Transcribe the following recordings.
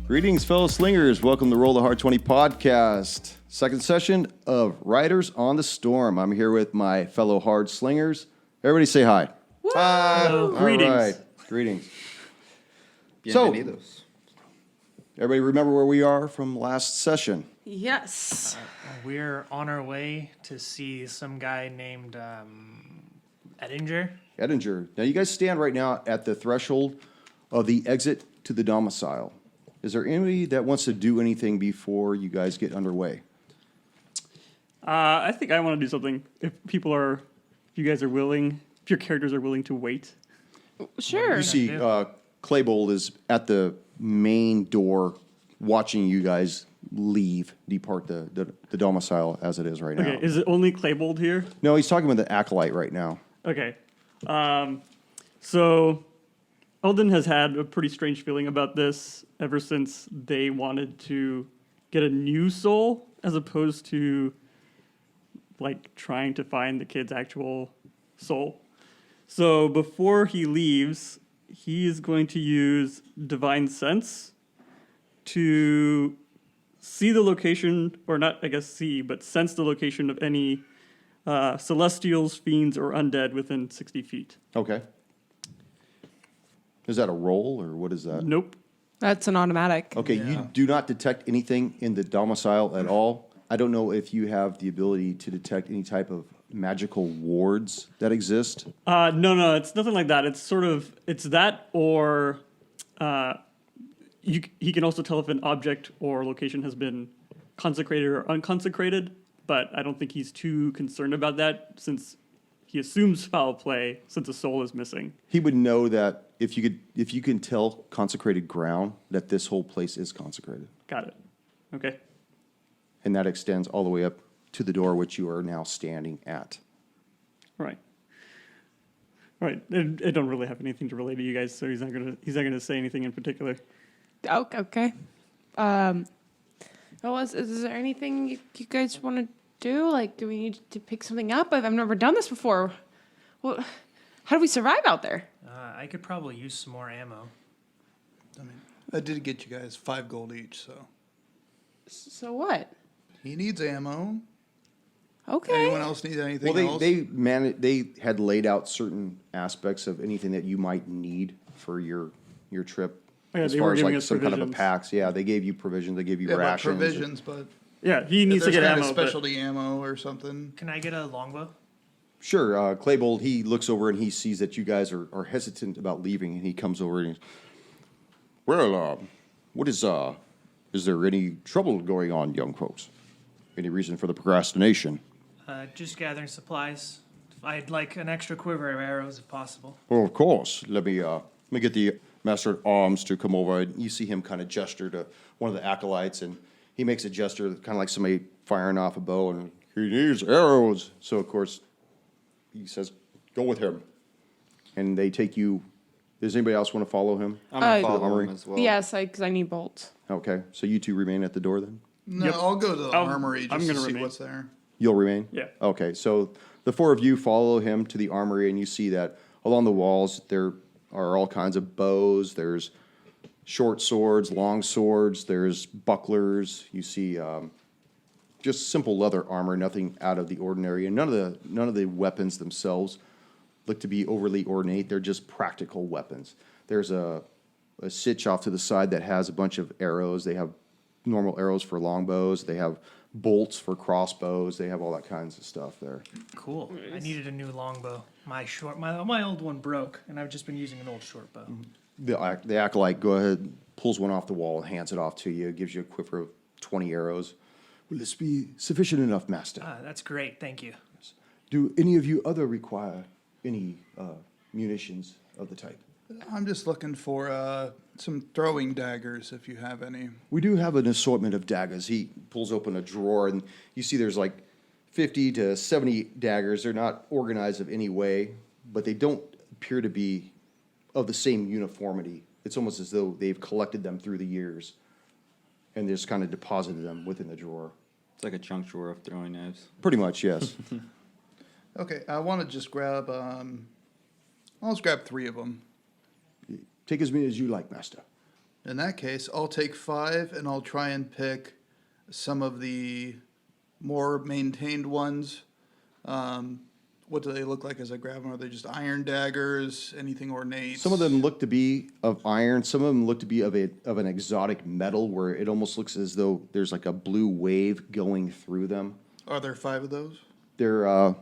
Greetings, fellow slingers. Welcome to Roll the Hard 20 podcast. Second session of Riders on the Storm. I'm here with my fellow Hard Slingers. Everybody say hi. Hi. Greetings. All right. Greetings. Bienvenidos. Everybody remember where we are from last session? Yes. We're on our way to see some guy named Edinger. Edinger. Now, you guys stand right now at the threshold of the exit to the domicile. Is there anybody that wants to do anything before you guys get underway? I think I want to do something. If you guys are willing, if your characters are willing to wait. Sure. You see Claybold is at the main door watching you guys depart the domicile as it is right now. Okay, is it only Claybold here? No, he's talking with the acolyte right now. Okay. So Eldon has had a pretty strange feeling about this ever since they wanted to get a new soul as opposed to like trying to find the kid's actual soul. So before he leaves, he is going to use Divine Sense to see the location, or not, I guess see, but sense the location of any celestials, fiends, or undead within 60 feet. Okay. Is that a roll, or what is that? Nope. That's an automatic. Okay, you do not detect anything in the domicile at all. I don't know if you have the ability to detect any type of magical wards that exist. No, it's nothing like that. It's that, or he can also tell if an object or location has been consecrated or unconsecrated, but I don't think he's too concerned about that since he assumes foul play since a soul is missing. He would know that if you can tell consecrated ground, that this whole place is consecrated. Got it. Okay. And that extends all the way up to the door which you are now standing at. Right. All right. I don't really have anything to relate to you guys, so he's not gonna say anything in particular. Okay. Is there anything you guys want to do? Like, do we need to pick something up? I've never done this before. Well, how do we survive out there? I could probably use some more ammo. I mean, I did get you guys 5 gold each, so. So what? He needs ammo. Okay. Anyone else need anything else? They had laid out certain aspects of anything that you might need for your trip. Oh, yeah, as they far were as giving like us some kind of a provisions. packs. Yeah, they gave you provisions. They gave you yeah, rations. provisions, but Yeah, he needs to if get there's kind ammo. of specialty ammo or something. Can I get a longbow? Sure. Claybold, he looks over and he sees that you guys are hesitant about leaving, and he comes over and what is there any trouble going on, young folks? Any reason for the procrastination? Just gathering supplies. I'd like an extra quiver of arrows if possible. Well, of course. Let me get the master at arms to come over. And you see him kind of gesture to one of the acolytes, and he makes a gesture kind of like somebody firing off a bow, and he needs arrows. So of course he says, "Go with him," and they take you. Does anybody else want to follow him? I'm going to Uh, follow him as well. Yes, because I need bolts. Okay, so you two remain at the door then. No, Yep. I'll go to the armory I'm just to gonna see remain. what's there. You'll remain? Yeah. Okay, so the four of you follow him to the armory, and you see that along the walls there are all kinds of bows. There's short swords, long swords, there's bucklers. You see just simple leather armor, nothing out of the ordinary. And none of the weapons themselves look to be overly ornate. They're just practical weapons. There's a sitch off to the side that has a bunch of arrows. They have normal arrows for longbows. They have bolts for crossbows. They have all that kinds of stuff there. Cool. I needed a new longbow. My old one broke, and I've just been using an old short bow. The acolyte go ahead, pulls one off the wall, and hands it off to you. Gives you a quiver of 20 arrows. Will this be sufficient enough, master? That's great. Thank you. Do any of you other require any munitions of the type? I'm just looking for some throwing daggers, if you have any. We do have an assortment of daggers. He pulls open a drawer, and you see there's like 50 to 70 daggers. They're not organized of any way, but they don't appear to be of the same uniformity. It's almost as though they've collected them through the years and just kind of deposited them within the drawer. It's like a junk drawer of throwing knives. Pretty much, yes. Okay, I want to just grab, I'll just grab 3 of them. Take as many as you like, master. In that case, I'll take 5 and I'll try and pick some of the more maintained ones. What do they look like as I grab them? Are they just iron daggers? Anything ornate? Some of them look to be of iron. Some of them look to be of an exotic metal, where it almost looks as though there's like a blue wave going through them. Are there 5 of those?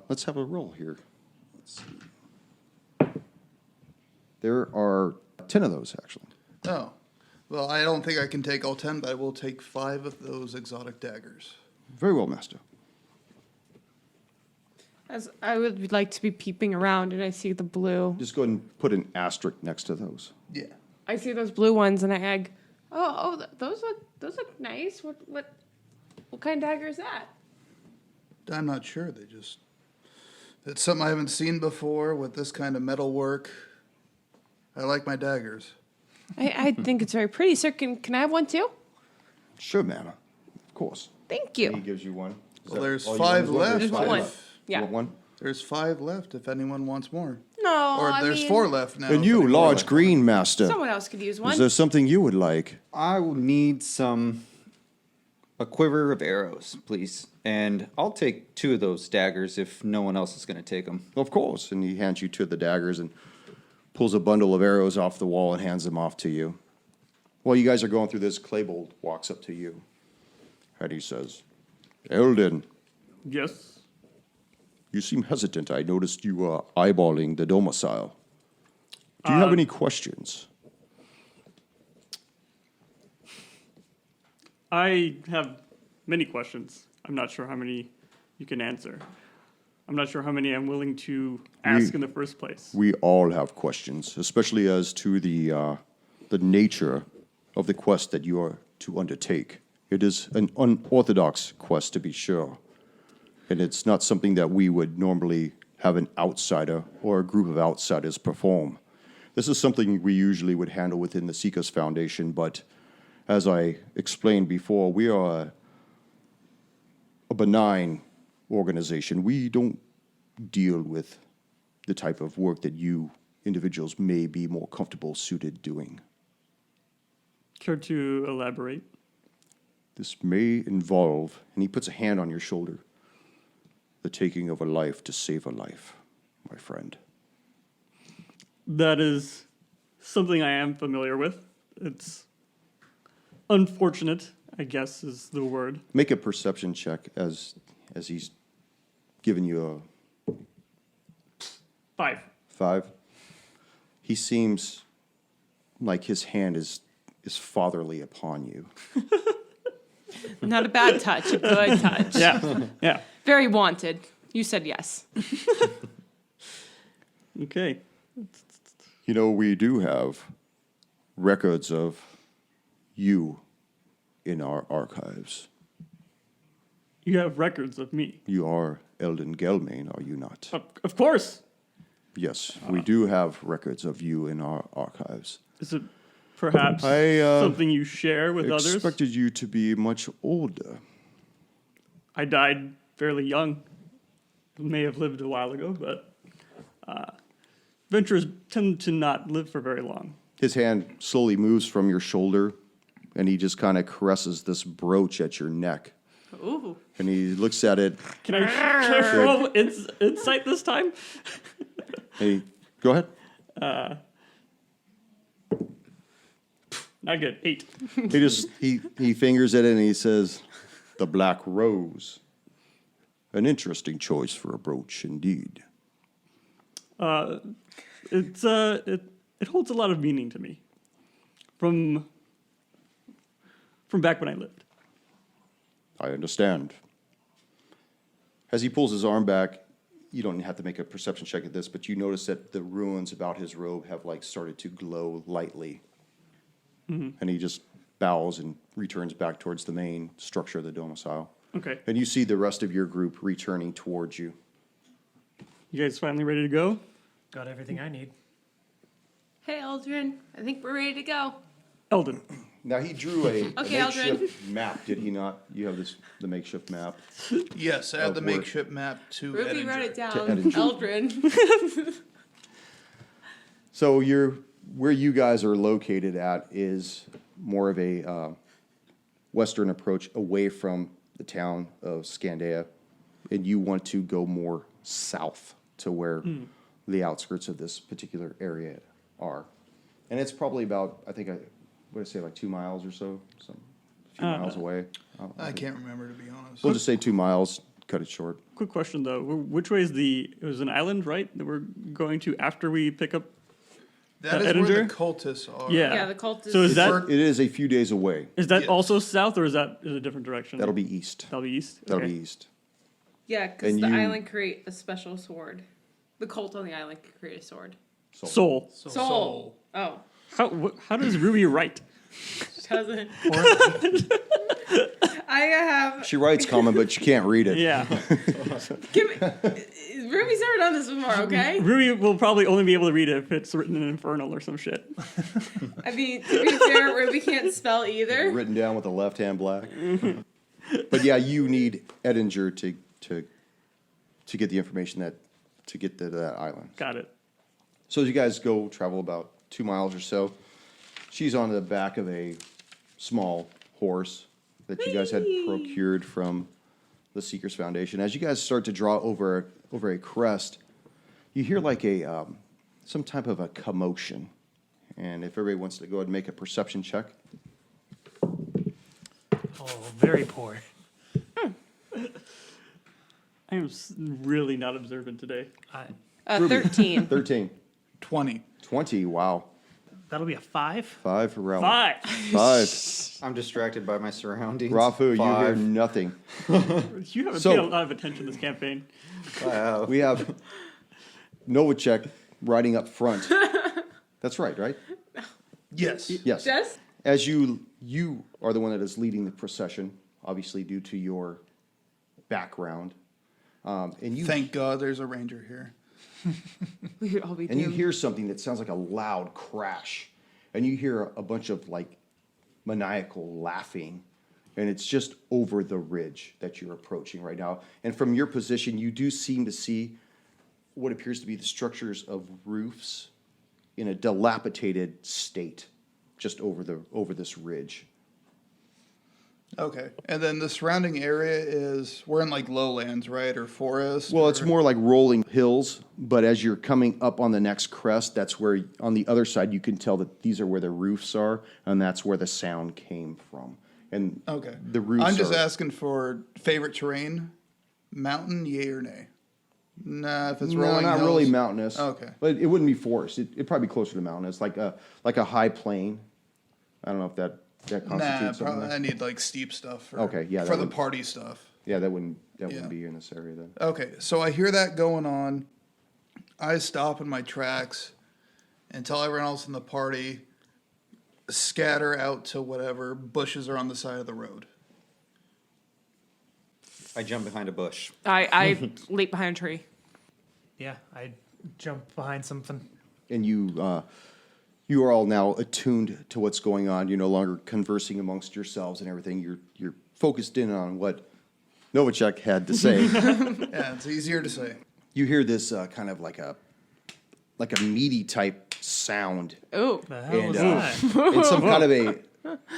Let's have a roll here. Let's see. There are 10 of those, actually. Oh. Well, I don't think I can take all 10, but I will take 5 of those exotic daggers. Very well, Master. As I would like to be peeping around and I see the blue. Just go ahead and put an asterisk next to those. Yeah. I see those blue ones and I those look nice. What kind of dagger is that? I'm not sure. It's something I haven't seen before with this kind of metal work. I like my daggers. I think it's very pretty, sir. Can I have one too? Sure, ma'am. Of course. Thank He you. gives you one. Is Well, that there's all you 5 want? left. There's Five one. left. Yeah. You want one? There's 5 left if anyone wants more. No, Or I there's mean, 4 left now. And if you, anyone large wants. green master. Someone else could use Is one. there something you would like? I will need a quiver of arrows, please. And I'll take 2 of those daggers if no one else is going to take them. Of course. And he hands you 2 of the daggers and pulls a bundle of arrows off the wall and hands them off to you. While you guys are going through this, Claybold walks up to you. And he says, Eldon, Yes. you seem hesitant. I noticed you eyeballing the domicile. Do you have any questions? I have many questions. I'm not sure how many you can answer. I'm not sure how many I'm willing to ask in the first place. We all have questions, especially as to the nature of the quest that you are to undertake. It is an unorthodox quest, to be sure, and it's not something that we would normally have an outsider or a group of outsiders perform. This is something we usually would handle within the Seekers Foundation, but as I explained before, we are a benign organization. We don't deal with the type of work that you individuals may be more comfortable suited doing. Care to elaborate? This may involve, and he puts a hand on your shoulder, the taking of a life to save a life, my friend. That is something I am familiar with. It's unfortunate, I guess is the word. Make a perception check as he's giving you a 5. 5. He seems like his hand is fatherly upon you. Not a bad touch, a good touch. Yeah. Yeah. Very wanted. You said yes. Okay. You know, we do have records of you in our archives. You have records of me. You are Eldon Gelmain, are you not? Of course. Yes, we do have records of you in our archives. Is it perhaps something you share with others? Expected you to be much older. I died fairly young. May have lived a while ago, but adventurers tend to not live for very long. His hand slowly moves from your shoulder, and he just kind of caresses this brooch at your neck. Ooh. And he looks at it, Can I roll insight this time? and he, go ahead. Not good. 8. He fingers at it, and he says, "The Black Rose. An interesting choice for a brooch, indeed." It holds a lot of meaning to me. From back when I lived. I understand. As he pulls his arm back, you don't have to make a perception check at this, but you notice that the runes about his robe have like started to glow lightly. Mm-hmm. And he just bows and returns back towards the main structure of the domicile. Okay. And you see the rest of your group returning towards you. You guys finally ready to go? Got everything I need. Hey, Aldrin. I think we're ready to go. Eldon. Now he drew a Okay, Aldrin. makeshift map, did he not? You have the makeshift map. Yes, add Of the work. makeshift map to Ruby Edinger. wrote it down. Edinger. Aldrin. So where you guys are located at is more of a western approach away from the town of Scandea, and you want to go more south to where the outskirts of this particular area are. And it's probably about, I think, what did I say, like 2 miles or so? A few miles away. I can't remember, to be honest. We'll just say 2 miles, cut it short. Quick question though, which way is it was an island, right? That we're going to after we pick up. That is Edinger? where the cultists are. Yeah. Yeah, the cult is. So is that Work- It is a few days away. is also south or is that in a different direction? That'll be east. That'll be east. That'll Okay. be east. Yeah, because And the you- island create a special sword. The cult on the island could create a sword. Soul. Soul. Oh, How does Ruby write? doesn't. I have. She writes common, but she can't read it. Yeah. Give me. Ruby's never done this before, okay? Ruby will probably only be able to read it if it's written in Infernal or some shit. I mean, to be fair, Ruby can't spell either. Written down with a left hand black. But yeah, you need Edinger to get the information to get to that island. Got it. So as you guys go travel about 2 miles or so, she's on the back of a small horse that you guys had procured from the Seekers Foundation. As you guys start to draw over a crest, you hear like a some type of a commotion. And if everybody wants to go ahead and make a perception check. Oh, very poor. I am really not observant today. Ruby. 13. 13. 20. 20, wow. That'll be a 5. 5 for Ralph. 5. 5. I'm distracted by my surroundings. Rafu, you hear 5. nothing. You haven't So- paid a lot of attention this campaign. Wow. We have Novacek riding up front. That's right? Yes. Yes. Jess? As you are the one that is leading the procession, obviously due to your background, and you Thank God there's a ranger here. We would all be and you doomed. hear something that sounds like a loud crash, and you hear a bunch of like maniacal laughing, and it's just over the ridge that you're approaching right now. And from your position, you do seem to see what appears to be the structures of roofs in a dilapidated state, just over this ridge. Okay. And then the surrounding area we're in like lowlands, right? Or forest? Well, it's or- more like rolling hills, but as you're coming up on the next crest, that's where, on the other side, you can tell that these are where the roofs are, and that's where the sound came from. And Okay. the roofs I'm just are, asking for favorite terrain, mountain, yay or nay? Nah, if it's no, rolling not hills. really mountainous. Okay. But it wouldn't be forest. It'd probably be closer to mountainous, like a high plain. I don't know if that Nah, constitutes something. probably I need like steep stuff. Okay, yeah, For that the would- party stuff. Yeah, that wouldn't Yeah. be in this area then. Okay, so I hear that going on. I stop in my tracks and tell everyone else in the party, scatter out to whatever bushes are on the side of the road. I jump behind a bush. I leap behind a tree. Yeah, I jump behind something. And you are all now attuned to what's going on. You're no longer conversing amongst yourselves and everything. You're focused in on what Novacek had to say. Yeah, it's easier to say. You hear this kind of like a meaty type sound, Oh, The hell And, was that? and some kind of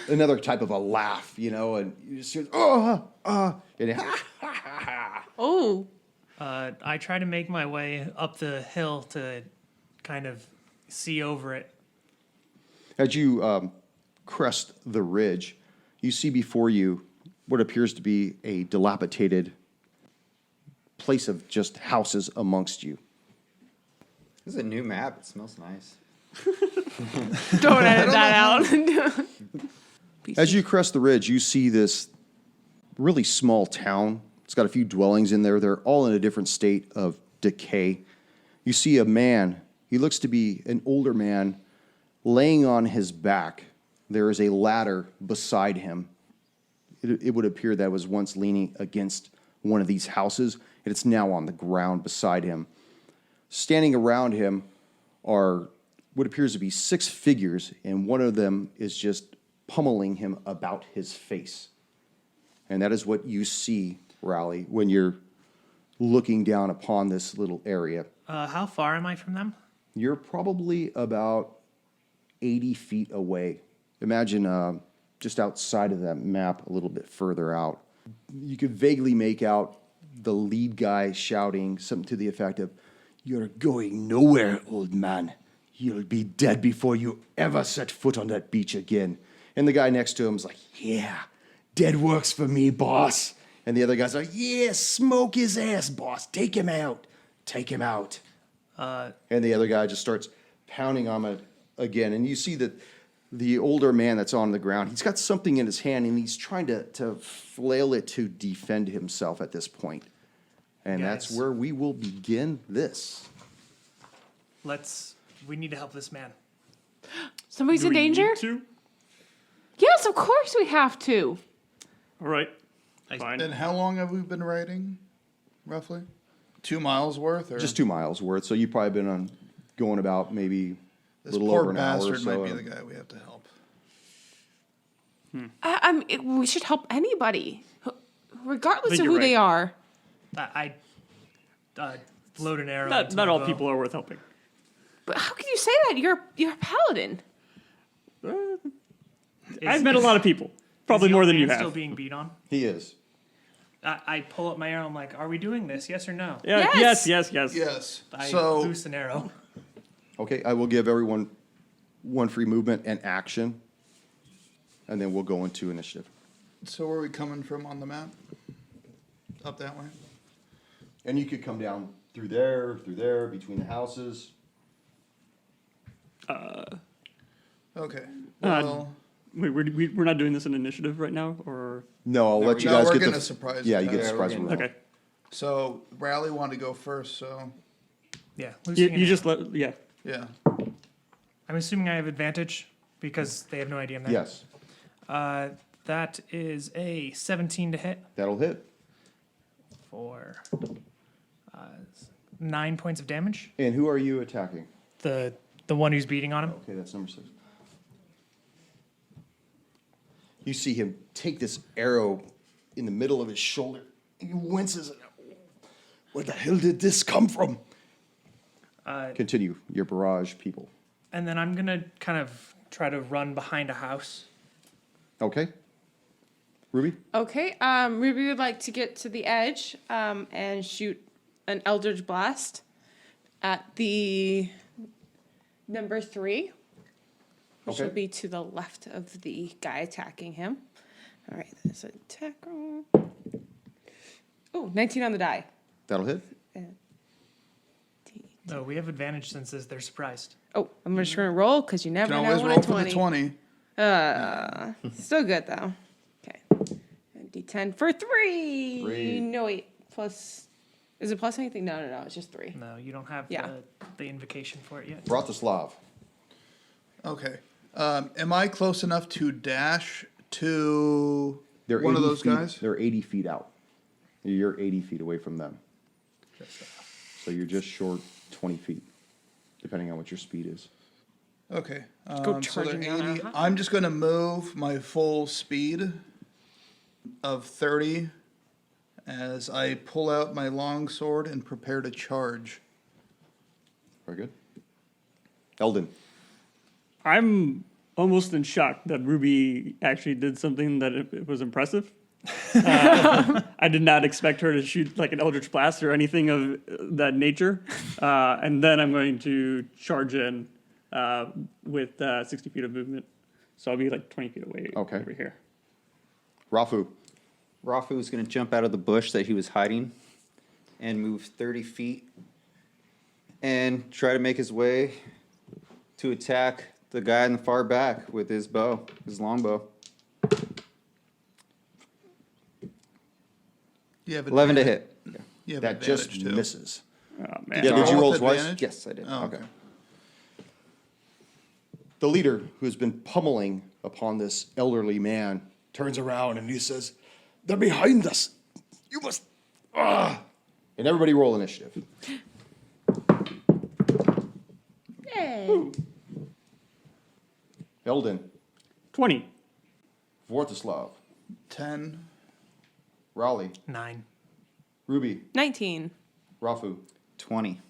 another type of a laugh, and you just hear and oh. I try to make my way up the hill to kind of see over it. as you crest the ridge, you see before you what appears to be a dilapidated place of just houses amongst you. This is a new map. It smells nice. Don't edit that out. As you crest the ridge, you see this really small town. It's got a few dwellings in there. They're all in a different state of decay. You see a man. He looks to be an older man laying on his back. There is a ladder beside him. It would appear that was once leaning against one of these houses, and it's now on the ground beside him. Standing around him are what appears to be 6 figures, and one of them is just pummeling him about his face. And that is what you see, Raleigh, when you're looking down upon this little area. How far am I from them? You're probably about 80 feet away Imagine just outside of that map, a little bit further out, you could vaguely make out the lead guy shouting something to the effect of, "You're going nowhere, old man. You'll be dead before you ever set foot on that beach again." And the guy next to him is like, "Yeah, dead works for me, boss." And the other guy's like, "Yeah, smoke his ass, boss. Take him out. Take him out." And the other guy just starts pounding on it again. And you see that the older man that's on the ground, he's got something in his hand and he's trying to flail it to defend himself at this point. And that's Guys. where we will begin this. We need to help this man. Somebody's Do in we need danger? to? Yes, of course we have to. All right. I- Fine. And how long have we been riding, roughly? 2 miles worth? Or? Just 2 miles worth. So you've probably been going about maybe a This little poor over an hour or bastard so. might be the guy we have to help. We should help anybody, regardless think of you're who right. they are. I load an arrow. Not, into not my all bow. people are worth helping. But how can you say that? You're a paladin. I've met a lot of people. Probably Is the more old than you man have. Still being beat on. He is. I pull up my arrow. I'm like, "Are we doing this? Yes or no?" Yeah, Yes. yes. Yes. I So, loose an arrow. Okay, I will give everyone one free movement and action. And then we'll go into initiative. so where are we coming from on the map? Up that way? And you could come down through there, between the houses. Okay. Uh, Well, Wait, we're not doing this in initiative right now, or No, I'll let you no, guys we're get getting the a surprise Yeah, you get a attack. surprise Yeah, we're roll. okay? so Rally wanted to go first, so Yeah. You, loosing an you arrow. just let yeah. yeah. I'm assuming I have advantage because they have no idea I'm there. Yes, That is a 17 to hit that'll hit. for 9 points of damage. And who are you attacking? The one who's beating on him. Okay, that's number 6. You see him take this arrow in the middle of his shoulder. He winces. Where the hell did this come from? Continue, your barrage people. And then I'm gonna kind of try to run behind a house. Okay. Ruby? Okay. Ruby would like to get to the edge and shoot an Eldritch Blast at the number 3, which Okay. will be to the left of the guy attacking him. All right, that's an attack roll. Oh, 19 on the die. That'll hit. No, we have advantage since they're surprised. Oh, I'm just going to roll because you never Can know always when roll a for 20. the 20. Still good though. Okay. And D10 for 3. 3. No, wait. Plus, is it plus anything? No, it's just 3. No, you don't have Yeah. the invocation for it yet. Bratislav. Okay. Am I close enough to dash to They're one of 80 those feet, guys? They're 80 feet out. You're 80 feet away from them. So you're just short 20 feet, depending on what your speed is. Okay. Go So they're charging down our 80. hot- I'm just going to move my full speed of 30 as I pull out my long sword and prepare to charge. Very good. Eldon. I'm almost in shock that Ruby actually did something that it was impressive. I did not expect her to shoot like an Eldritch Blast or anything of that nature. And then I'm going to charge in with 60 feet of movement. So I'll be like 20 feet away Okay. over here. Rafu. Rafu is going to jump out of the bush that he was hiding and move 30 feet and try to make his way to attack the guy in the far back with his bow, his longbow. You have 11 to advantage- hit. You have That just advantage, too. misses. Oh, man. Yeah, did you Roll roll with twice? advantage? Yes, I did. Oh, okay. The leader, who's been pummeling upon this elderly man, turns around and he says, "They're behind us. You must." Ah! And everybody roll initiative. Yay. Eldon. 20. Vortislav. 10. Raleigh. 9. Ruby. 19. Rafu. 20.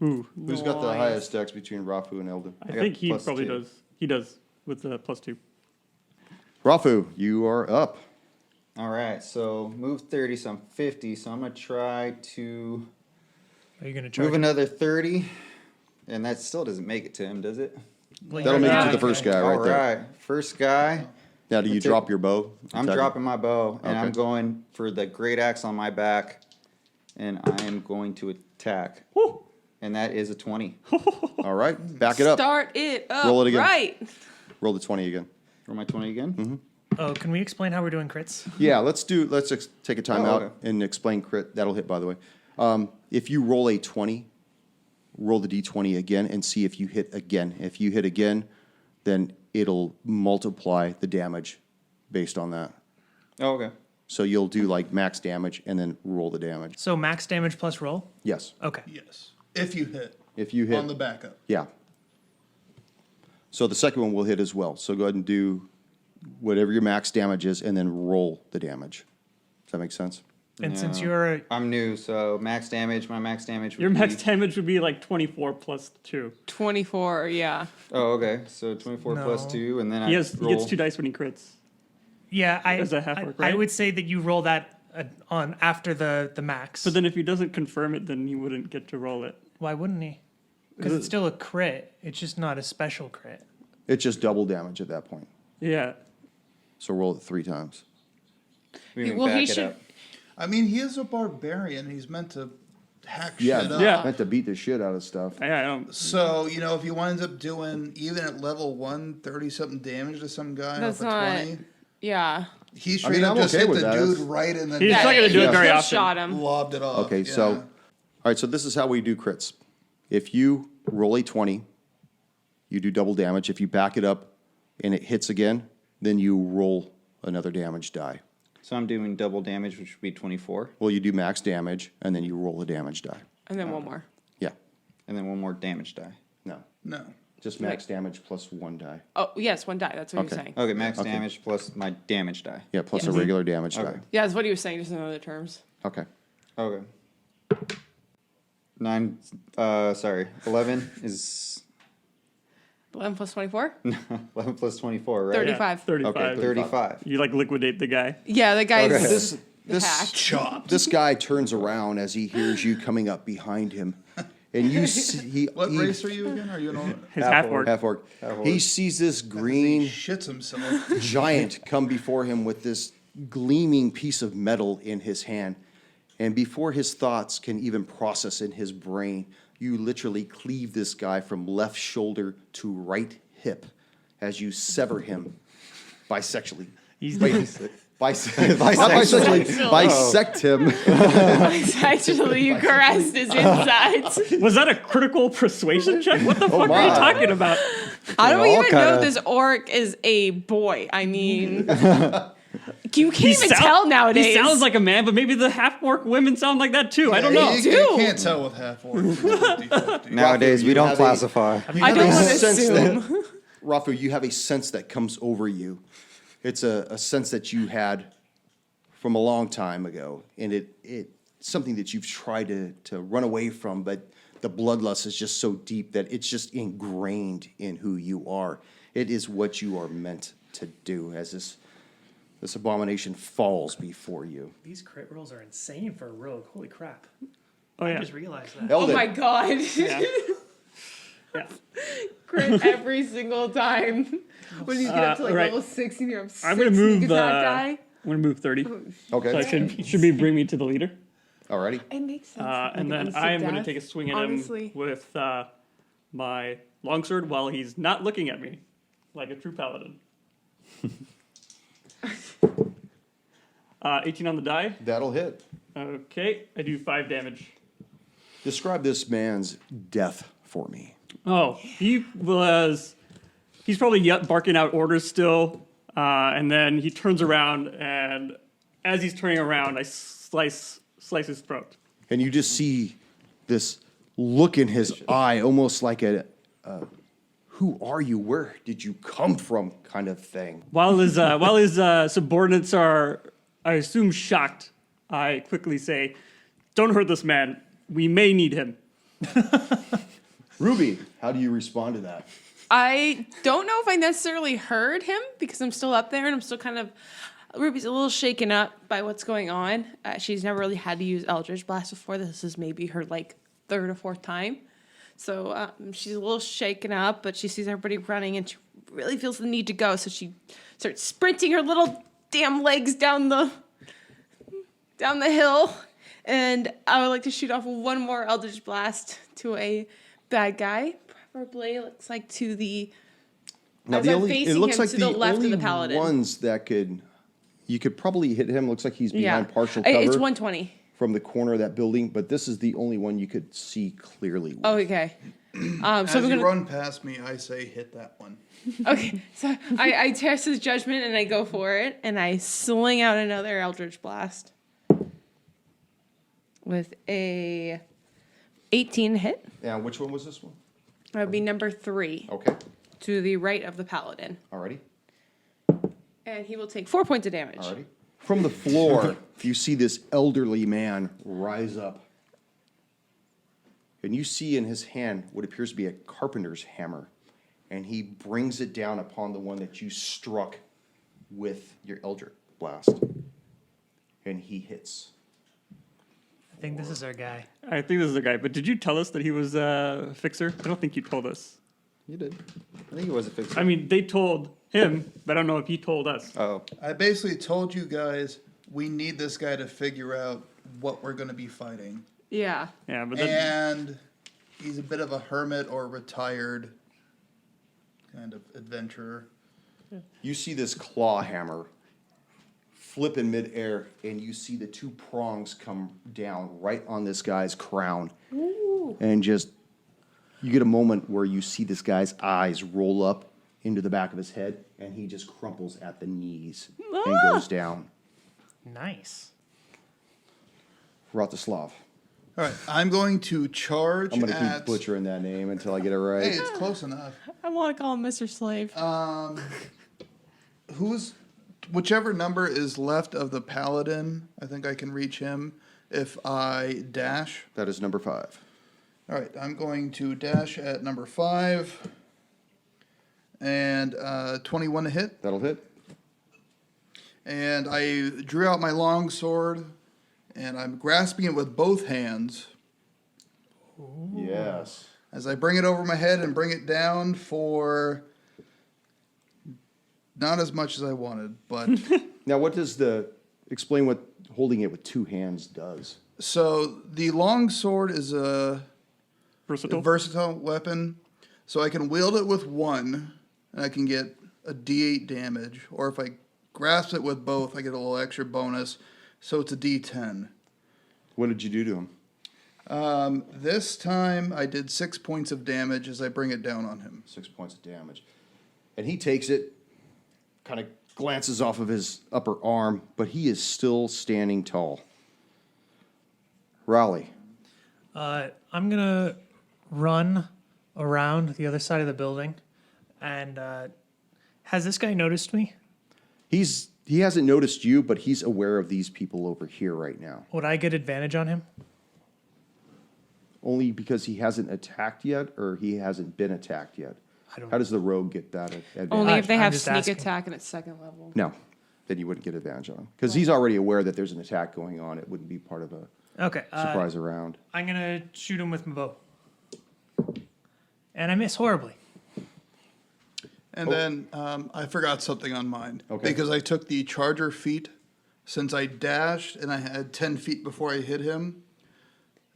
Ooh. Who's got the Nice. highest dex between Rafu and Eldon? I got think he plus probably 2. does. He does with the +2. Rafu, you are up. All right, so move 30, so I'm 50. So I'm gonna try to Are you gonna charge? move another 30, and that still doesn't make it to him, does it? That'll make it to the first guy right All there. right, first guy. Now, do you That's it. drop your bow? I'm Attack? dropping my bow, and I'm Okay. going for the great axe on my back, and I am going to attack, Woo. and that is a 20. All right, back it up. Start it up. Roll it again. Right. Roll the 20 again. For my 20 again. Oh, can we explain how we're doing crits? Yeah, let's take a time Oh, out okay. and explain crit. That'll hit, by the way. If you roll a 20, roll the d20 again and see if you hit again. If you hit again, then it'll multiply the damage based on that. Oh, okay. So you'll do like max damage and then roll the damage. So max damage plus roll. Yes. Okay. Yes. If you hit. If you hit. On the backup. Yeah. So the second one will hit as well. So go ahead and do whatever your max damage is and then roll the damage. Does that make sense? And since No. you're I'm new, so max damage. My max damage. Would Your max be- damage would be like 24 plus 2. 24, yeah. Oh, okay. So 24 plus No. 2, and then He I roll. gets 2 dice when he crits. yeah, As a half orc, I right? would say that you roll that on after the max. But then if he doesn't confirm it, then he wouldn't get to roll it. Why wouldn't he? Because it's still a crit. It's just not a special crit. It's just double damage at that point. Yeah. So roll it 3 times. We can Well, he back it should- up. I mean, he is a barbarian. He's meant to hack Yeah, shit up. Yeah. meant to beat the shit out of stuff. I don't. So, if he winds up doing, even at level 1, 30-something damage to some guy That's off a not. 20, Yeah. he I straight mean, up I'm just okay hit with the that. dude That's- right in the He's not neck. gonna do it very He'll often. shot him. Lobbed it off. Okay, yeah. so, all right, so this is how we do crits. If you roll a 20, you do double damage. If you back it up and it hits again, then you roll another damage die. So I'm doing double damage, which would be 24, Well, you do max damage, and then you roll a damage die. And then one more. Yeah, and then one more damage die. no, No. just max damage plus 1 die. Oh, yes, one die. That's what he was Okay. saying. Okay, max Okay. damage plus my damage die. Yeah, plus a regular damage Okay. die. Yeah, that's what he was saying, just in other terms. Okay. Okay. 11 is 11 plus 24? 11 plus 24, right? 35. 35. Okay, 35. You like liquidate the guy. Yeah, the guy's Okay. This hacked. Chopped. this guy turns around as he hears you coming up behind him, and you see What he race are you again? Are you an His Half half orc. half orc. Half-orc. He sees this He green shits himself. giant come before him with this gleaming piece of metal in his hand. And before his thoughts can even process in his brain, you literally cleave this guy from left shoulder to right hip as you sever him bisexually. He's Bisexually. Bisect him. Actually, you caressed his insides. Was that a critical persuasion check? What the fuck are my. you talking about? How do we all even know kinda- this orc is a boy? I mean, you can't even sound- tell nowadays. He sounds like a man, but maybe the half orc women sound like that too. I don't know. You, do. you can't tell with half orcs. 50-50. Nowadays, you we don't have a- classify. I don't want to sense that- assume. Rafu, you have a sense that comes over you. It's a sense that you had from a long time ago, and it's something that you've tried to run away from, but the bloodlust is just so deep that it's just ingrained in who you are. It is what you are meant to do as this abomination falls before you. These crit rolls are insane for a rogue. Holy crap! Oh I yeah. just realized that. Oh Eldon, my god. Yeah. Yeah. Crit every single time. When you get up to like right. level 6 and you're up 6 I'm gonna and you move. get that guy. I'm gonna move 30. So okay, that should be bring me to the leader. alrighty. It makes sense. And then I am gonna take a swing at honestly. him with my longsword while he's not looking at me, like a true paladin. 18 on the die. That'll hit. Okay, I do 5 damage. Describe this man's death for me. Oh, he's probably barking out orders still, and then he turns around, and as he's turning around, I slice his throat. And you just see this look in his eye, almost like a "Who are you? Where did you come from?" kind of thing. While his subordinates are, I assume, shocked, I quickly say, "Don't hurt this man. We may need him." Ruby, how do you respond to that? I don't know if I necessarily heard him because I'm still up there and I'm still kind of. Ruby's a little shaken up by what's going on. She's never really had to use Eldritch Blast before. This is maybe her like third or fourth time. So she's a little shaken up, but she sees everybody running and she really feels the need to go. So she starts sprinting her little damn legs down the hill. And I would like to shoot off one more Eldritch Blast to a bad guy. Preferably, it looks like to the. Now as the I'm only facing it looks him like to the the left of only the paladin. ones that you could probably hit him. Looks like he's behind partial cover It's 120. from the corner of that building, but this is the only one you could see clearly. Oh, okay. As So we're you gonna. run past me, I say hit that one. Okay, so I test his judgment and I go for it and I sling out another Eldritch Blast with a 18 hit. Yeah, which one was this one? That would be number 3 Okay, to the right of the paladin, alrighty, and he will take 4 points of damage. alrighty. From the floor, you see this elderly man rise up, and you see in his hand what appears to be a carpenter's hammer, and he brings it down upon the one that you struck with your Eldritch Blast, and he hits. I think this is our guy. I think this is the guy. But did you tell us that he was a fixer? I don't think you told us. You did. I think it was a fixer. I mean, they told him, but I don't know if he told us. Oh, I basically told you guys we need this guy to figure out what we're going to be fighting. Yeah. Yeah, but that, And he's a bit of a hermit or retired kind of adventurer. You see this claw hammer flip in midair, and you see the two prongs come down right on this guy's crown. Ooh. And just, you get a moment where you see this guy's eyes roll up into the back of his head, and he just crumples at the knees and goes down. Nice. Vratislav. All right, I'm going to charge I'm going to at... keep butchering that name until I get it Hey, right. it's close enough. I want to call him Mr. Slave. Whichever number is left of the paladin, I think I can reach him if I dash. That is number 5. All right, I'm going to dash at number 5. And 21 to hit. That'll hit. And I drew out my long sword, and I'm grasping it with both hands Yes. as I bring it over my head and bring it down for not as much as I wanted, but Now, explain what holding it with 2 hands does. so the long sword is a versatile. versatile weapon, so I can wield it with one, and I can get a D8 damage, or if I grasp it with both, I get a little extra bonus, so it's a D10. What did you do to him? This time I did 6 points of damage as I bring it down on him. 6 points of damage. And he takes it, kind of glances off of his upper arm, but he is still standing tall. Raleigh. I'm gonna run around the other side of the building, and has this guy noticed me? He hasn't noticed you, but he's aware of these people over here right now. Would I get advantage on him? Only because he hasn't attacked yet, or he hasn't been attacked yet. I don't How does the rogue get that advantage? Only if they I'm have just sneak asking. attack and it's second level. No, then you wouldn't get advantage on him. Because he's already aware that there's an attack going on. It wouldn't be part of a Okay. surprise around. I'm gonna shoot him with my bow, and I miss horribly. And then I forgot something on mine. Okay. Because I took the charger feat. Since I dashed and I had 10 feet before I hit him,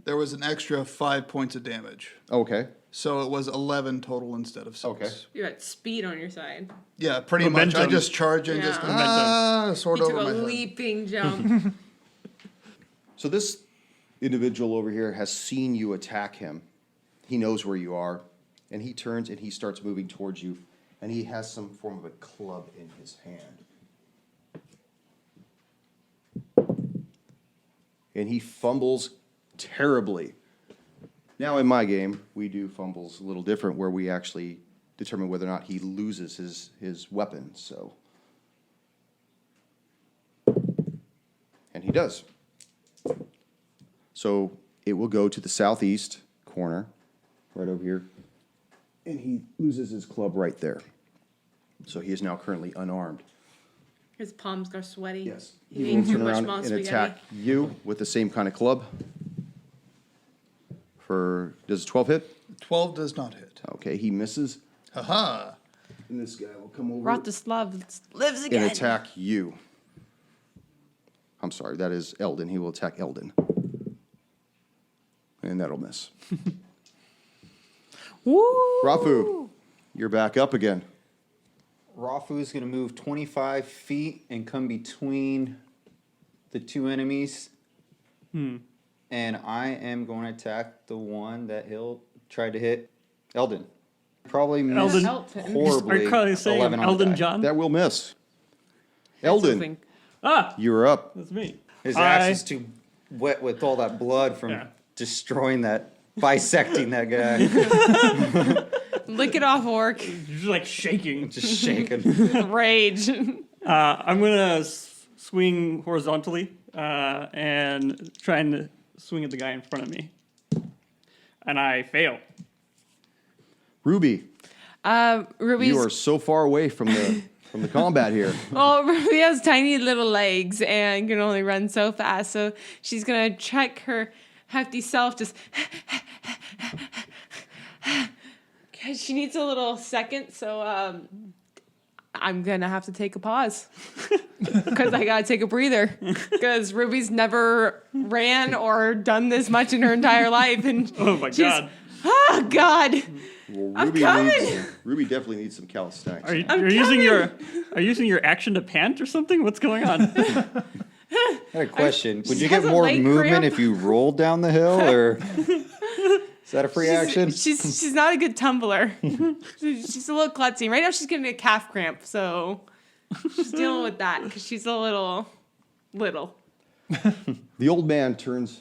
there was an extra 5 points of damage. Okay. So it was 11 total instead of 6. Okay. You got speed on your side. Yeah, pretty much. I Momentum. just charge and just Yeah. sword You over took my a head. leaping jump. So this individual over here has seen you attack him. He knows where you are, and he turns and he starts moving towards you, and he has some form of a club in his hand. And he fumbles terribly. Now in my game, we do fumbles a little different, where we actually determine whether or not he loses his weapon. So, and he does. So it will go to the southeast corner, right over here. and he loses his club right there. So he is now currently unarmed. His palms are sweaty. Yes. He He will ate too turn much around mom and spaghetti. attack you with the same kind of club. Does 12 hit? 12 does not hit. Okay, he misses. Haha. And this guy will come over Rotislav lives and again. attack you. I'm sorry, that is Eldon. He will attack Eldon. And that'll miss. Woo! Rafu, you're back up again. Rafu's going to move 25 feet and come between the two enemies. And I am going to attack the one that he'll try to hit, Eldon. Probably miss Eldon. horribly. Are you probably saying 11 on the Eldon die. John? That will miss. That's Eldon, moving. Ah, you're up. that's me. His axe is too wet with all that blood from Yeah. destroying that, bisecting that guy. Lick it off, orc. You're just like shaking. Just shaking. Rage. I'm gonna swing horizontally and try and swing at the guy in front of me, and I fail. Ruby, Ruby's. you are so far away from the combat here. Well, Ruby has tiny little legs and can only run so fast. So she's going to check her hefty self just. Because she needs a little second. So I'm going to have to take a pause. Because I got to take a breather. Because Ruby's never ran or done this much in her entire life. And Oh my she's- god! Oh, God. Well, I'm coming. Ruby definitely needs some calisthenics. Are you I'm using your coming. action to pant or something? What's going on? I had a question. Would she you has get a more leg movement cramp. if you rolled down the hill, or is that a free action? She's not a good tumbler. she's a little klutzy. Right now she's getting a calf cramp, so she's dealing with that because she's a little. The old man turns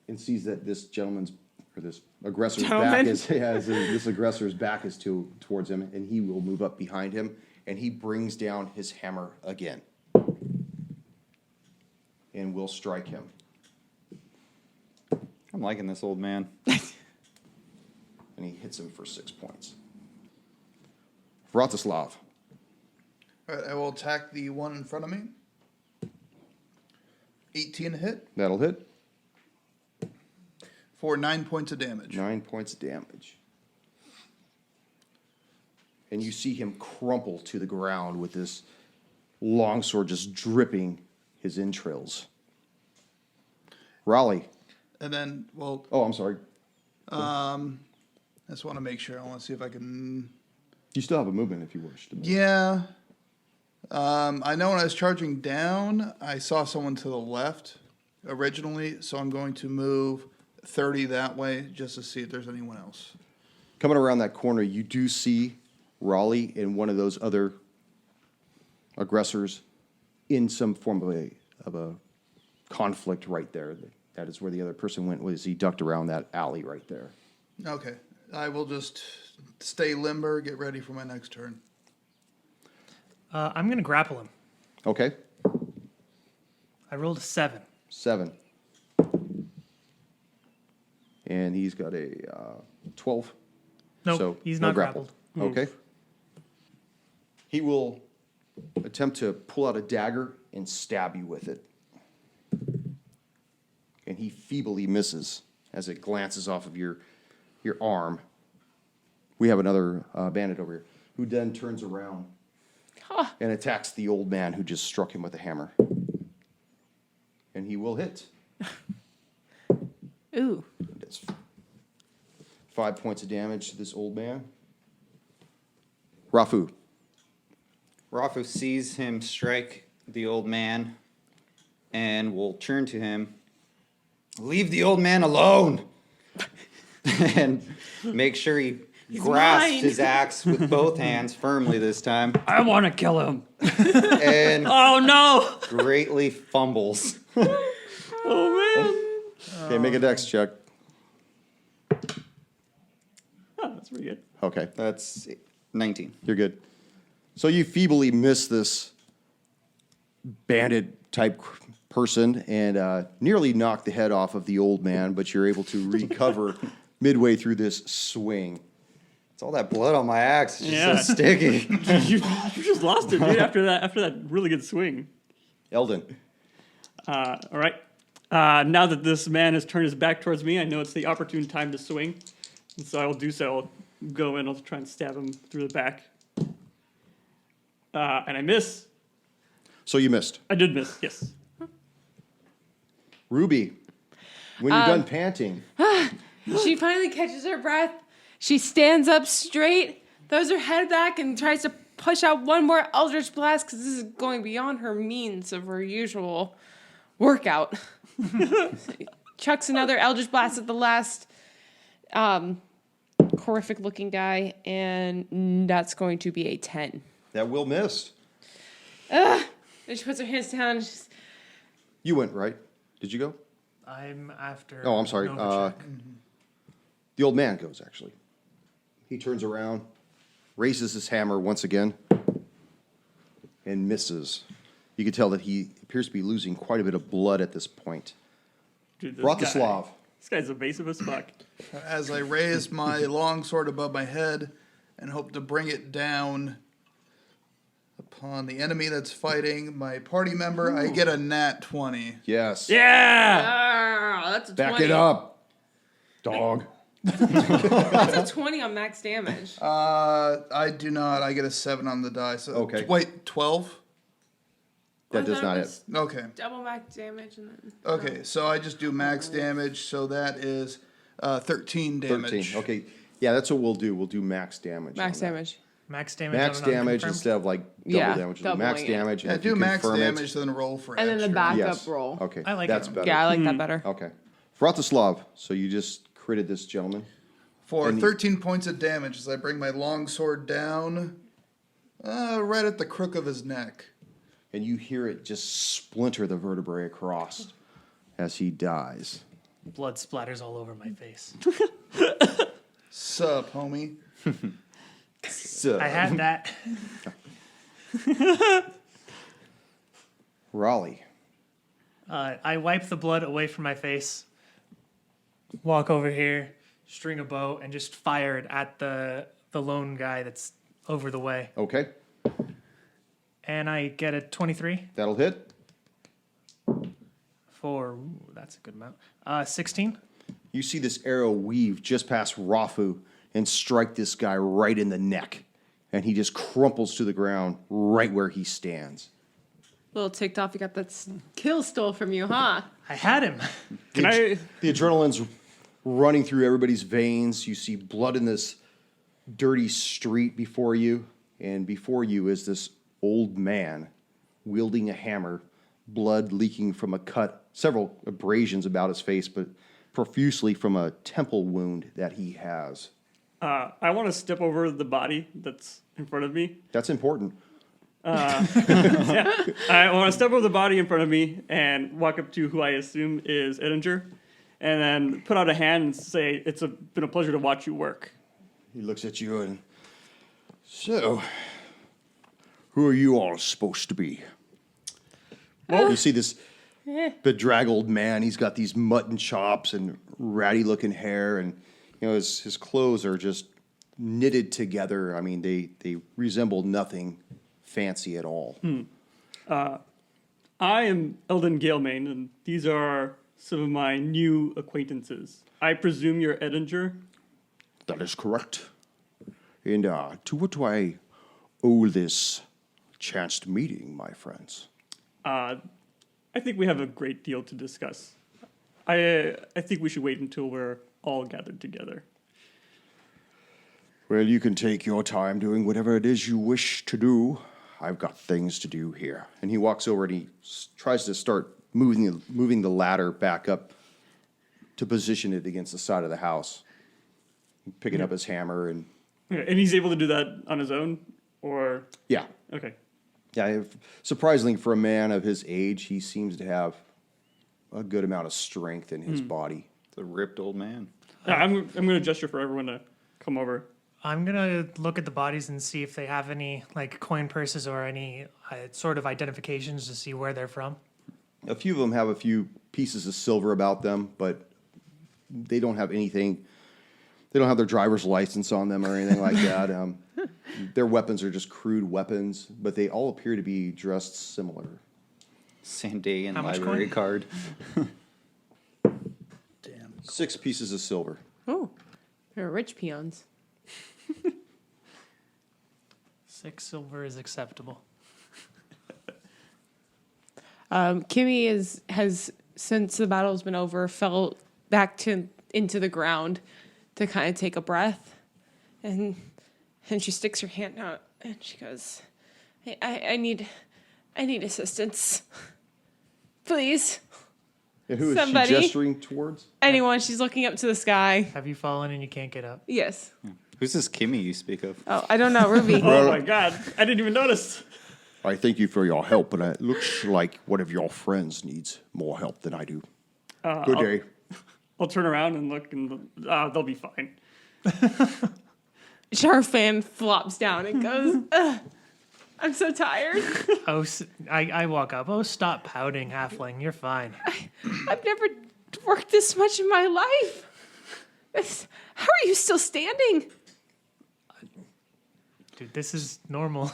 and sees that this gentleman's or this aggressor's Gentleman? back is this aggressor's back is towards him, and he will move up behind him, and he brings down his hammer again, and will strike him. I'm liking this old man. And he hits him for 6 points. Vratislav. All right, I will attack the one in front of me. 18 to hit That'll hit. for 9 points of damage. 9 points of damage. And you see him crumple to the ground with this longsword just dripping his entrails. Raleigh. And then, well, Oh, I'm sorry. I just want to make sure. I want to see if I can. You still have a movement if you wish to move. Yeah. I know when I was charging down, I saw someone to the left originally, so I'm going to move 30 that way just to see if there's anyone else. Coming around that corner, you do see Raleigh and one of those other aggressors in some form of a conflict right there. That is where the other person went, was he ducked around that alley right there. Okay. I will just stay limber, get ready for my next turn. I'm going to grapple him. Okay, I rolled a 7. 7. And he's got a 12. Nope, So, he's no not grapple. grappled. Okay. He will attempt to pull out a dagger and stab you with it. And he feebly misses as it glances off of your arm. We have another bandit over here who then turns around and attacks the old man who just struck him with a hammer. And he will hit. Ooh. That's 5 points of damage to this old man. Rafu. Rafu sees him strike the old man and will turn to him. Leave the old man alone! And make sure he grasps mine. his axe with both hands firmly this time I want to kill him. and Oh no! greatly fumbles. Oh man! Okay, make a dex check. Oh, that's pretty good. Okay, That's 19. you're good. So you feebly miss this bandit type person and nearly knock the head off of the old man, but you're able to recover midway through this swing. It's all that blood on my axe. It's just Yeah. so sticky. You just lost it, dude. After that really good swing. Eldon. All right. Now that this man has turned his back towards me, I know it's the opportune time to swing, and so I will do so. I'll go in. I'll try and stab him through the back, and I miss. So you missed. I did miss. Yes. Ruby, when you're done panting, She finally catches her breath. She stands up straight, throws her head back, and tries to push out one more Eldritch Blast because this is going beyond her means of her usual workout. Chucks another Eldritch Blast at the last horrific looking guy, and that's going to be a 10. that will miss. And she puts her hands down. And she's, You went, right? Did you go? I'm after. Oh, I'm sorry. Novacek. The old man goes, actually. He turns around, raises his hammer once again, and misses. You can tell that he appears to be losing quite a bit of blood at this point. Dude, Vratislav. This guy's evasive as fuck. As I raise my long sword above my head and hope to bring it down upon the enemy that's fighting my party member, I get a nat 20. Yes. Yeah. that's a Back 20. it up, dog. That's a 20 on max damage. I do not. I get a 7 on the die. So Okay. Wait, 12? That I does thought not it hit. was Okay. double max damage and then. Okay, so I just do max damage, so that is 13 damage. 13. Okay. Yeah, that's what we'll do. We'll do max damage. Max on that. damage. Max damage. Max on an damage unconfirmed? instead of like double Yeah, damage. We'll do max doubling it. damage. And Yeah, if you do max confirm damage, it, then roll for And then the extra. backup yes. roll. Okay. I like that's it. better. Yeah, I like that better. Okay. Vratislav. So you just critted this gentleman. For And 13 points of damage as I bring my long sword down right at the crook of his neck. And you hear it just splinter the vertebrae across as he dies. Blood splatters all over my face. Sup, homie? So, I had that. Raleigh. I wipe the blood away from my face, walk over here, string a bow, and just fire it at the lone guy that's over the way. Okay. And I get a 23 That'll hit. for, ooh, that's a good amount. 16. You see this arrow weave just past Rafu and strike this guy right in the neck. And he just crumples to the ground right where he stands. Little ticked off, you got that kill stole from you, huh? I had him. The adrenaline's running through everybody's veins. You see blood in this dirty street before you. And before you is this old man wielding a hammer, blood leaking from a cut, several abrasions about his face, but profusely from a temple wound that he has. I want to step over the body that's in front of me. That's important. I want to step over the body in front of me and walk up to who I assume is Edinger, and then put out a hand and say, "It's been a pleasure to watch you work." He looks at you and, so, who are you all supposed to be? Well, you see this bedraggled man. He's got these mutton chops and ratty-looking hair, and his clothes are just knitted together. I mean, they resemble nothing fancy at all. I am Eldon Galemane, and these are some of my new acquaintances. I presume you're Edinger? That is correct. And to what do I owe this chanced meeting, my friends? I think we have a great deal to discuss. I think we should wait until we're all gathered together. Well, you can take your time doing whatever it is you wish to do. I've got things to do here. And he walks over and he tries to start moving the ladder back up to position it against the side of the house. Picking up his hammer and... Okay, and he's able to do that on his own, or Yeah. okay. Yeah, surprisingly, for a man of his age, he seems to have a good amount of strength in his body. The ripped old man. I'm going to gesture for everyone to come over. I'm gonna look at the bodies and see if they have any like coin purses or any sort of identifications to see where they're from. A few of them have a few pieces of silver about them, but they don't have anything They don't have their driver's license on them or anything like that. Their weapons are just crude weapons, but they all appear to be dressed similar. Sandayan How much library coin? card. Damn. 6 pieces of silver. Oh, they're rich peons. 6 silver is acceptable. Kimmy has since the battle's been over, fell back into the ground to kind of take a breath, and she sticks her hand out and she goes, I need assistance, please. And who is Somebody. she gesturing towards? Anyone? She's looking up to the sky. Have you fallen and you can't get up? Yes. Who's this Kimmy you speak of? Oh, I don't know, Ruby. Oh my god, I didn't even notice. I thank you for your help, but it looks like one of your friends needs more help than I do. Good day. I'll turn around and look, and they'll be fine. Sharfan flops down and goes, "Ugh, I'm so tired. Oh, I walk up. Oh, stop pouting, halfling. You're fine. I've never worked this much in my life. How are you still standing?" Dude, this is normal.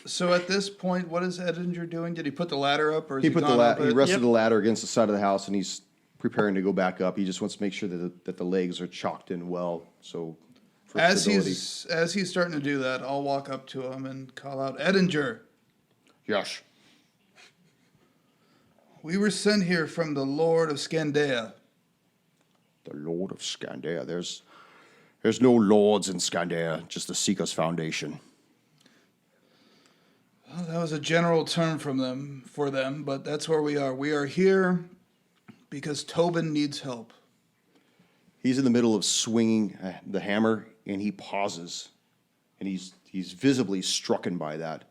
So at this point, what is Edinger doing? Did he put the ladder up, or is He he put the gone up he it? rested Yep. the ladder against the side of the house, and he's preparing to go back up. He just wants to make sure that the legs are chalked in well, so for stability. As he's starting to do that, I'll walk up to him and call out, Edinger, Yes. we were sent here from the Lord of Scandea. The Lord of Scandea. There's no lords in Scandea, just the Seeker's Foundation. Well, that was a general term for them, but that's where we are. We are here because Tobin needs help. He's in the middle of swinging the hammer, and he pauses, and he's visibly strucken by that,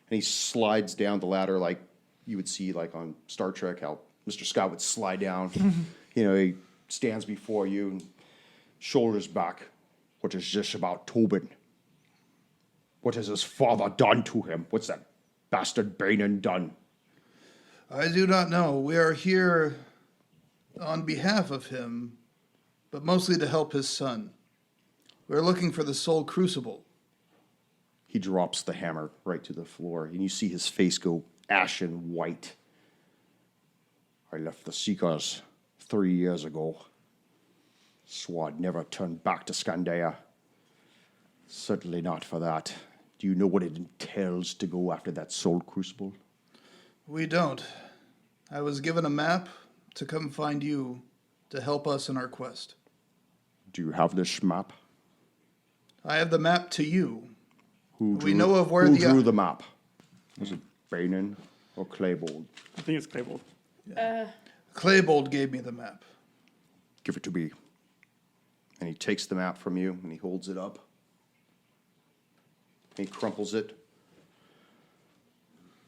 and he slides down the ladder like you would see like on Star Trek, how Mr. Scott would slide down. He stands before you, and shoulders back. What is this about Tobin? What has his father done to him? What's that bastard Banan done? I do not know. We are here on behalf of him, but mostly to help his son. We're looking for the Soul Crucible. He drops the hammer right to the floor, and you see his face go ashen white. I left the Seekers 3 years ago. Swore I'd never turn back to Scandea. Certainly not for that. Do you know what it entails to go after that Soul Crucible? We don't. I was given a map to come find you to help us in our quest. Do you have this map? I have the map to you. Who We know of where who the- drew the map? Was it Banan or Claybold? I think it's Claybold. Claybold gave me the map. Give it to me. And he takes the map from you and he holds it up. He crumples it.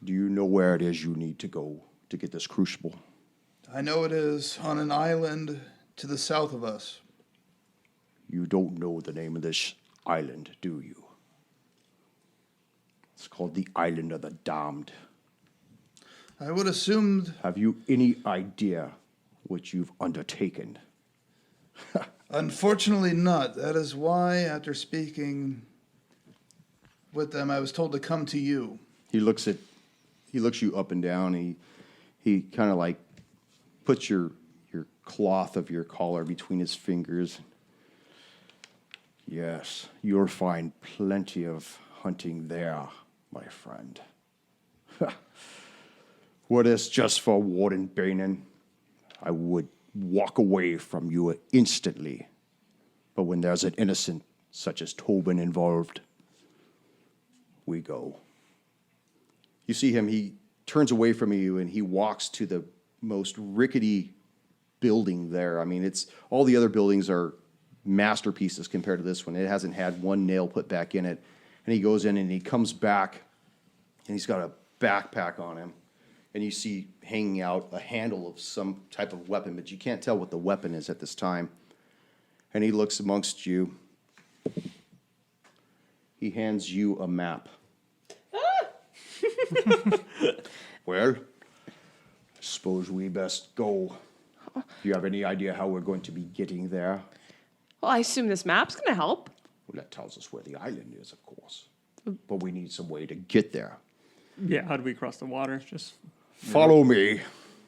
Do you know where it is you need to go to get this crucible? I know it is on an island to the south of us. You don't know the name of this island, do you? It's called the Island of the Damned. I would assume, Have you any idea what you've undertaken? unfortunately not. That is why, after speaking with them, I was told to come to you. He looks you up and down. He kind of like puts your cloth of your collar between his fingers. Yes, you'll find plenty of hunting there, my friend. Were this just for Warden Banan, I would walk away from you instantly. But when there's an innocent such as Tobin involved, we go. You see him, he turns away from you and he walks to the most rickety building there. I mean, it's all the other buildings are masterpieces compared to this one. It hasn't had one nail put back in it. And he goes in and he comes back and he's got a backpack on him. And you see hanging out a handle of some type of weapon, but you can't tell what the weapon is at this time. And he looks amongst you. He hands you a map. Well, I suppose we best go. Do you have any idea how we're going to be getting there? Well, I assume this map's gonna help. Well, that tells us where the island is, of course. But we need some way to get there. Yeah, how do we cross the water? Just Follow me.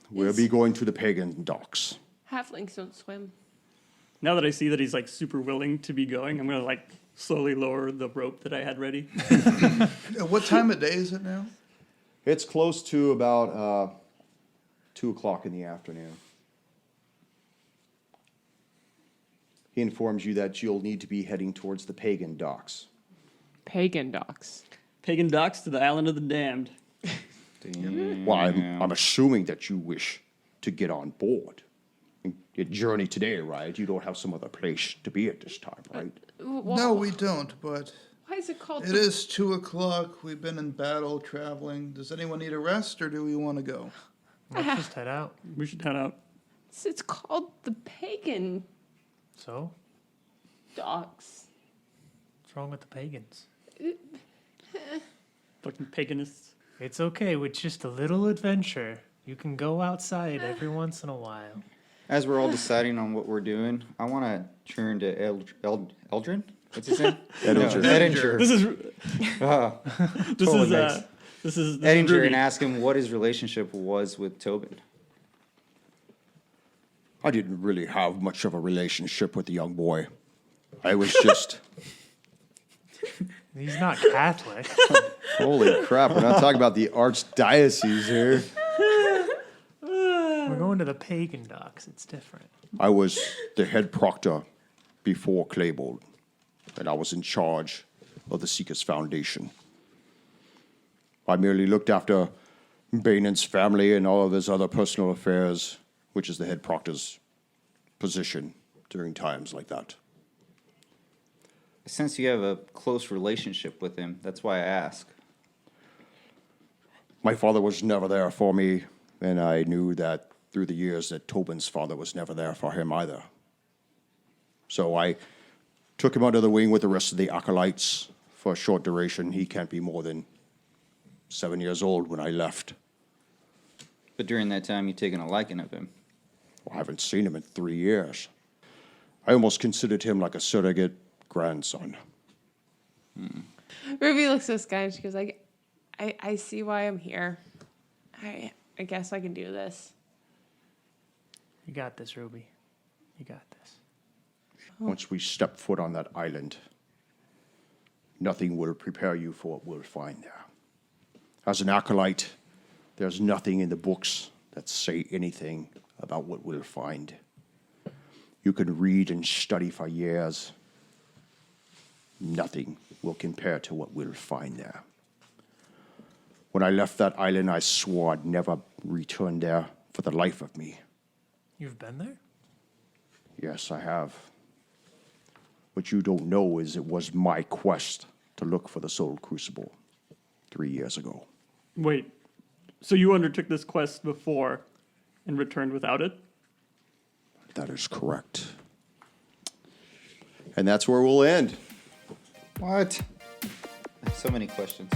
We'll be going to the pagan docks. Halflings don't swim. now that I see that he's like super willing to be going, I'm gonna like slowly lower the rope that I had ready. What time of day is it now? It's close to about 2 o'clock in the afternoon. He informs you that you'll need to be heading towards the pagan docks. Pagan docks. Pagan docks to the island of the damned. Well, I'm assuming that you wish to get on board. Your journey today, right? You don't have some other place to be at this time, right? No, we don't, but Why is it called? it is 2 o'clock. We've been in battle traveling. Does anyone need a rest or do we want to go? Let's just head out. We should head out. It's called the pagan So, docks. what's wrong with the pagans? Fucking paganists. It's okay with just a little adventure. You can go outside every once in a while. As we're all deciding on what we're doing, I want to turn to Eldrin. What's his name? Edinger. No, Edinger. This is Ah, this totally is makes- this is Edinger Ruby. and ask him what his relationship was with Tobin. I didn't really have much of a relationship with the young boy. I was just... He's not Catholic. Holy crap, we're not talking about the archdiocese here. We're going to the pagan docks. It's different. I was the head proctor before Claybold, and I was in charge of the Seekers Foundation. I merely looked after Banon's family and all of his other personal affairs, which is the head proctor's position during times like that. Since you have a close relationship with him, that's why I ask. My father was never there for me, and I knew that through the years that Tobin's father was never there for him either. So I took him under the wing with the rest of the acolytes for a short duration. He can't be more than 7 years old when I left. But during that time, you've taken a liking of him. Well, I haven't seen him in 3 years. I almost considered him like a surrogate grandson. Ruby looks at this guy and she goes like, I see why I'm here. I guess I can do this. You got this, Ruby. You got this. Once we step foot on that island, nothing will prepare you for what we'll find there. As an acolyte, there's nothing in the books that say anything about what we'll find. You can read and study for years. Nothing will compare to what we'll find there. When I left that island, I swore I'd never return there for the life of me. You've been there? Yes, I have. What you don't know is it was my quest to look for the Soul Crucible 3 years ago. Wait, so you undertook this quest before and returned without it? That is correct. And that's where we'll end. What? I have so many questions.